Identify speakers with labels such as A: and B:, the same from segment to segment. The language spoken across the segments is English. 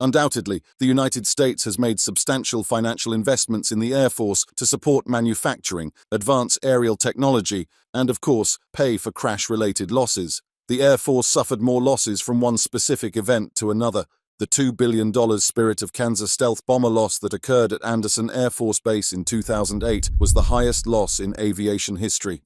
A: Undoubtedly, the United States has made substantial financial investments in the Air Force to support manufacturing, advance aerial technology, and, of course, pay for crash-related losses. The Air Force suffered more losses from one specific event to another. The $2 billion Spirit of Kansas stealth bomber loss that occurred at Andersen Air Force Base in 2008 was the highest loss in aviation history.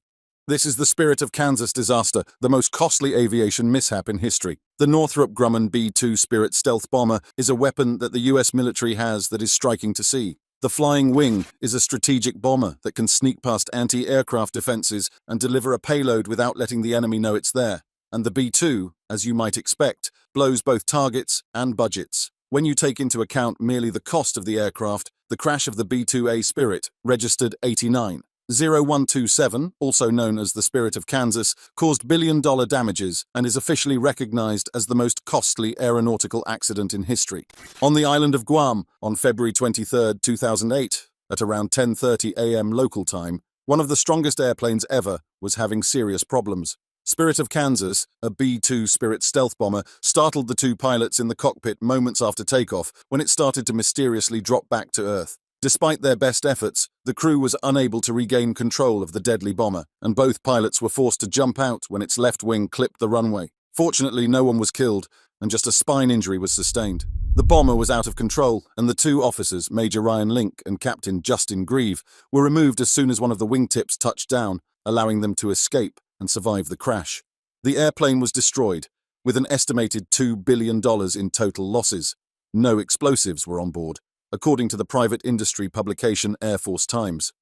A: This is the Spirit of Kansas disaster, the most costly aviation mishap in history. The Northrop Grumman B-2 Spirit stealth bomber is a weapon that the U.S. military has that is striking to see. The Flying Wing is a strategic bomber that can sneak past anti-aircraft defenses and deliver a payload without letting the enemy know it's there. And the B-2, as you might expect, blows both targets and budgets. When you take into account merely the cost of the aircraft, the crash of the B-2A Spirit, registered 89-0127, also known as the Spirit of Kansas, caused billion-dollar damages and is officially recognized as the most costly aeronautical accident in history. On the island of Guam, on February 23, 2008, at around 10:30 a.m. local time, one of the strongest airplanes ever was having serious problems. Spirit of Kansas, a B-2 Spirit stealth bomber, startled the two pilots in the cockpit moments after takeoff when it started to mysteriously drop back to Earth. Despite their best efforts, the crew was unable to regain control of the deadly bomber, and both pilots were forced to jump out when its left wing clipped the runway. Fortunately, no one was killed, and just a spine injury was sustained. The bomber was out of control, and the two officers, Major Ryan Link and Captain Justin Grieve, were removed as soon as one of the wingtips touched down, allowing them to escape and survive the crash. The airplane was destroyed, with an estimated $2 billion in total losses. No explosives were on board, according to the private industry publication Air Force Times.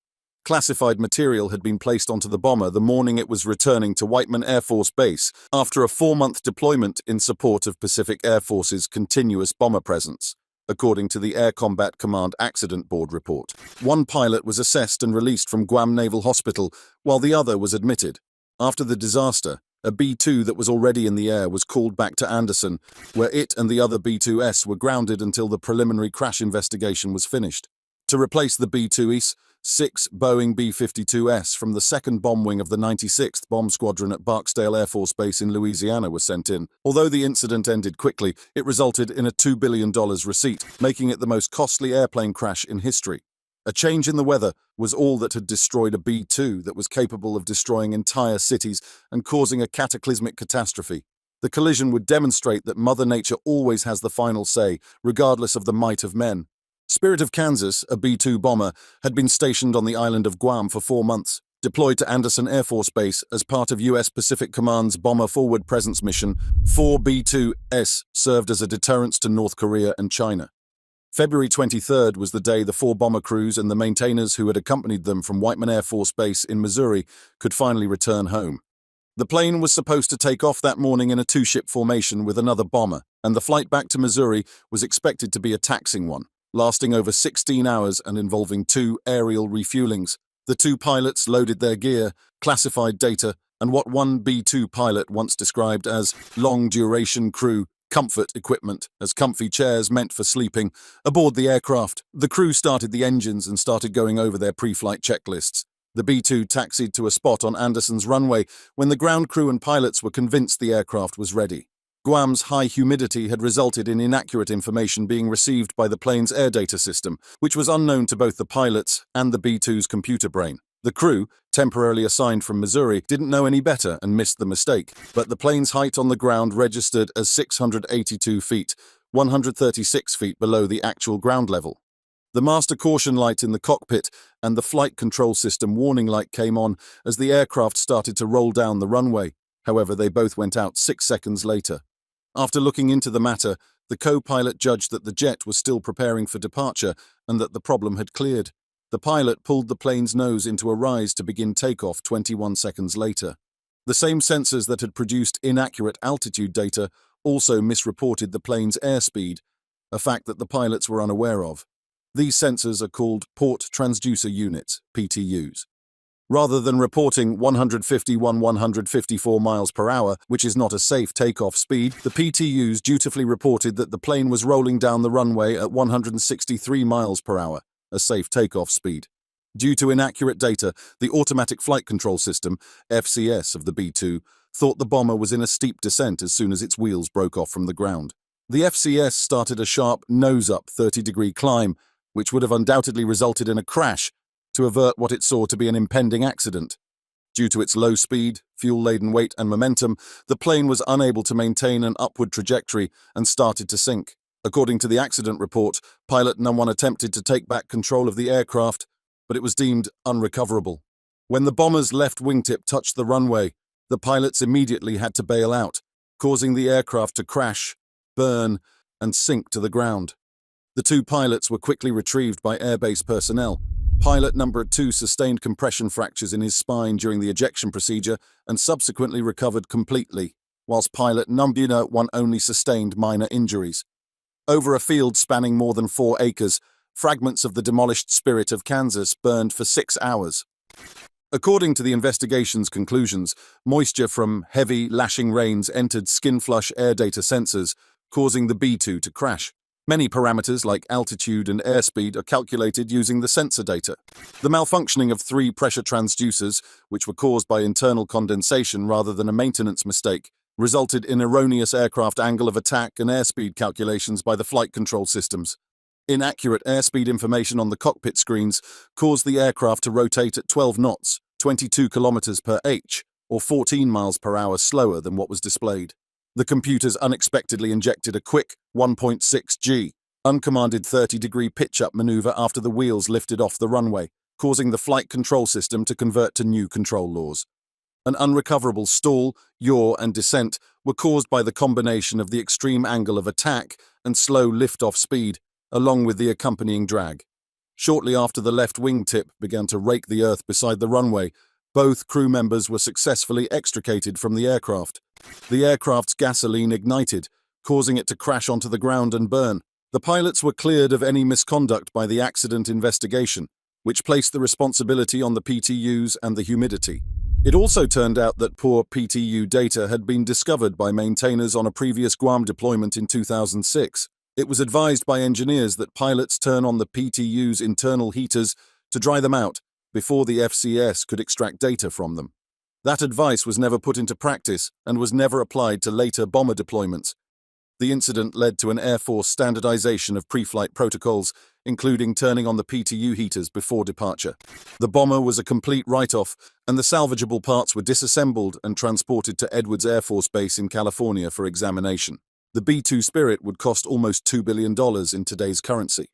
A: Classified material had been placed onto the bomber the morning it was returning to Whiteman Air Force Base after a 4-month deployment in support of Pacific Air Force's continuous bomber presence, according to the Air Combat Command Accident Board report. One pilot was assessed and released from Guam Naval Hospital, while the other was admitted. After the disaster, a B-2 that was already in the air was called back to Andersen, where it and the other B-2S were grounded until the preliminary crash investigation was finished. To replace the B-2Es, 6 Boeing B-52S from the 2nd Bomb Wing of the 96th Bomb Squadron at Barksdale Air Force Base in Louisiana were sent in. Although the incident ended quickly, it resulted in a $2 billion receipt, making it the most costly airplane crash in history. A change in the weather was all that had destroyed a B-2 that was capable of destroying entire cities and causing a cataclysmic catastrophe. The collision would demonstrate that Mother Nature always has the final say, regardless of the might of men. Spirit of Kansas, a B-2 bomber, had been stationed on the island of Guam for 4 months. Deployed to Andersen Air Force Base as part of U.S. Pacific Command's Bomber Forward Presence mission, 4 B-2S served as a deterrence to North Korea and China. February 23rd was the day the 4 bomber crews and the maintainers who had accompanied them from Whiteman Air Force Base in Missouri could finally return home. The plane was supposed to take off that morning in a 2-ship formation with another bomber, and the flight back to Missouri was expected to be a taxing one, lasting over 16 hours and involving 2 aerial refuelings. The 2 pilots loaded their gear, classified data, and what one B-2 pilot once described as long-duration crew comfort equipment, as comfy chairs meant for sleeping, aboard the aircraft. The crew started the engines and started going over their pre-flight checklists. The B-2 taxied to a spot on Andersen's runway when the ground crew and pilots were convinced the aircraft was ready. Guam's high humidity had resulted in inaccurate information being received by the plane's air data system, which was unknown to both the pilots and the B-2's computer brain. The crew, temporarily assigned from Missouri, didn't know any better and missed the mistake, but the plane's height on the ground registered as 682 feet, 136 feet below the actual ground level. The master caution light in the cockpit and the flight control system warning light came on as the aircraft started to roll down the runway. However, they both went out 6 seconds later. After looking into the matter, the co-pilot judged that the jet was still preparing for departure and that the problem had cleared. The pilot pulled the plane's nose into a rise to begin takeoff 21 seconds later. The same sensors that had produced inaccurate altitude data also misreported the plane's airspeed, a fact that the pilots were unaware of. These sensors are called port transducer units, PTUs. Rather than reporting 154 miles per hour, which is not a safe takeoff speed, the PTUs dutifully reported that the plane was rolling down the runway at 163 miles per hour, a safe takeoff speed. Due to inaccurate data, the Automatic Flight Control System, FCS of the B-2, thought the bomber was in a steep descent as soon as its wheels broke off from the ground. The FCS started a sharp nose-up 30-degree climb, which would have undoubtedly resulted in a crash to avert what it saw to be an impending accident. Due to its low speed, fuel-laden weight and momentum, the plane was unable to maintain an upward trajectory and started to sink. According to the accident report, pilot No. 1 attempted to take back control of the aircraft, but it was deemed unrecoverable. When the bomber's left wingtip touched the runway, the pilots immediately had to bail out, causing the aircraft to crash, burn, and sink to the ground. The two pilots were quickly retrieved by airbase personnel. Pilot No. 2 sustained compression fractures in his spine during the ejection procedure and subsequently recovered completely, whilst pilot No. 1 only sustained minor injuries. Over a field spanning more than 4 acres, fragments of the demolished Spirit of Kansas burned for 6 hours. According to the investigation's conclusions, moisture from heavy, lashing rains entered skin-flush air data sensors, causing the B-2 to crash. Many parameters like altitude and airspeed are calculated using the sensor data. The malfunctioning of 3 pressure transducers, which were caused by internal condensation rather than a maintenance mistake, resulted in erroneous aircraft angle of attack and airspeed calculations by the flight control systems. Inaccurate airspeed information on the cockpit screens caused the aircraft to rotate at 12 knots, 22 kilometers per h, or 14 miles per hour slower than what was displayed. The computers unexpectedly injected a quick 1.6 G, uncommanded 30-degree pitch-up maneuver after the wheels lifted off the runway, causing the flight control system to convert to new control laws. An unrecoverable stall, yaw, and descent were caused by the combination of the extreme angle of attack and slow lift-off speed, along with the accompanying drag. Shortly after the left wingtip began to rake the earth beside the runway, both crew members were successfully extricated from the aircraft. The aircraft's gasoline ignited, causing it to crash onto the ground and burn. The pilots were cleared of any misconduct by the accident investigation, which placed the responsibility on the PTUs and the humidity. It also turned out that poor PTU data had been discovered by maintainers on a previous Guam deployment in 2006. It was advised by engineers that pilots turn on the PTU's internal heaters to dry them out before the FCS could extract data from them. That advice was never put into practice and was never applied to later bomber deployments. The incident led to an Air Force standardization of pre-flight protocols, including turning on the PTU heaters before departure. The bomber was a complete write-off, and the salvageable parts were disassembled and transported to Edwards Air Force Base in California for examination. The B-2 Spirit would cost almost $2 billion in today's currency.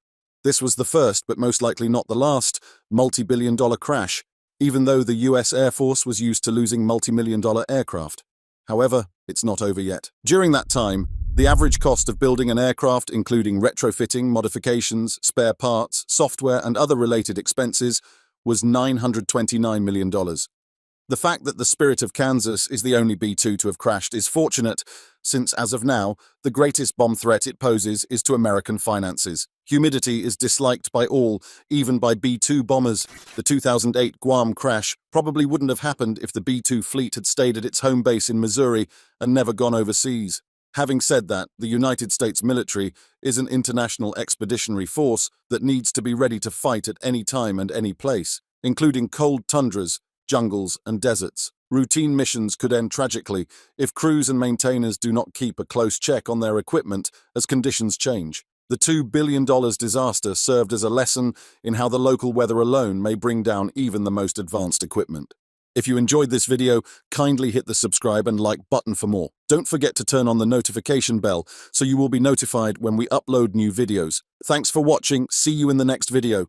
A: This was the first, but most likely not the last, multi-billion-dollar crash, even though the US Air Force was used to losing multi-million-dollar aircraft. However, it's not over yet. During that time, the average cost of building an aircraft, including retrofitting, modifications, spare parts, software, and other related expenses, was $929 million. The fact that the Spirit of Kansas is the only B-2 to have crashed is fortunate, since, as of now, the greatest bomb threat it poses is to American finances. Humidity is disliked by all, even by B-2 bombers. The 2008 Guam crash probably wouldn't have happened if the B-2 fleet had stayed at its home base in Missouri and never gone overseas. Having said that, the United States military is an international expeditionary force that needs to be ready to fight at any time and any place, including cold tundras, jungles, and deserts. Routine missions could end tragically if crews and maintainers do not keep a close check on their equipment as conditions change. The $2 billion disaster served as a lesson in how the local weather alone may bring down even the most advanced equipment. If you enjoyed this video, kindly hit the subscribe and like button for more. Don't forget to turn on the notification bell so you will be notified when we upload new videos. Thanks for watching. See you in the next video.